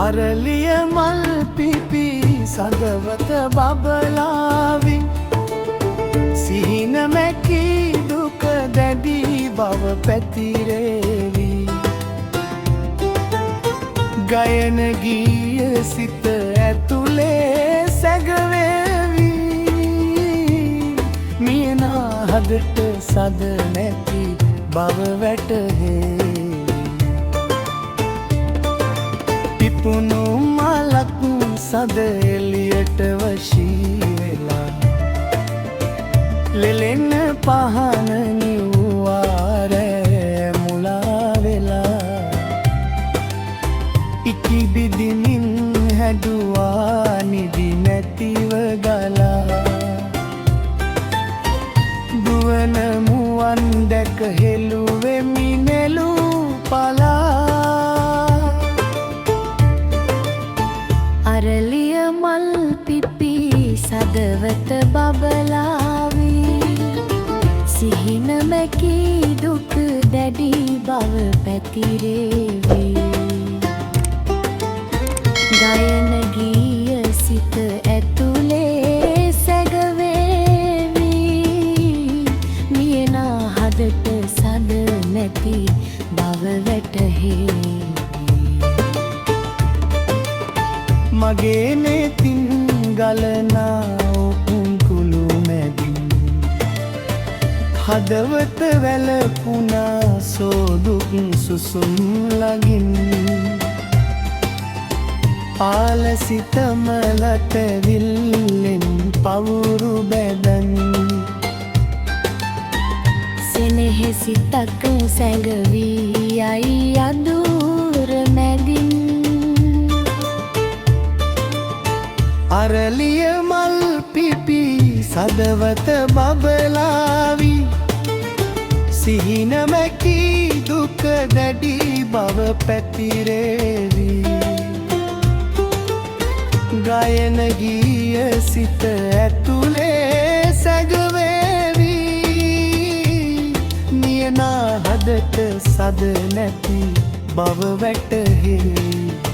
අරලිය මල් පිපි සඳවත බබලාවි සිහින මැකී දුක දැඩි බව පැතිරේවි ගයන ගීය සිත ඇතුලේ සැගවේවි මියනා හදට සද නැති බව වැටහේ පිපුණු මලක් සද එළියට වශී වෙලා ලෙලෙන පහන නිව්වා රෑ මුලා වෙලා ඉකිබිදිමින් හැදුවා නිදි නැතිව ගලා දුවන මුවන් දැක හෙළුවෙමි නෙළූ පලා අරලිය මල් පිපි සදවත බබලාවි සිහින මැකී දුක දැඩි බව පැතිරේවි ගයන ගීය සිත ඇතුලේ සැගවේවි මියනා හදට සද නැති බව වැටහේ මගේ නෙතින් ගලනා උකුංකුළු මැදින් හදවත වැළපුණා සෝදුක් සුසුම් ලගින් ආලසිතමලට විල්ලෙන් පවුරු බැදන් සෙනෙහසිතක් සැඟවී යයි අඳුර මැදින් අරලිය මල් පිපි සදවත බබලාවි සිහින මැකී දුක දැඩි බව පැතිරේවි ගයන ගීය සිත ඇතුලේ සැගවේවි නියනා හදට සද නැති බව වැටහේ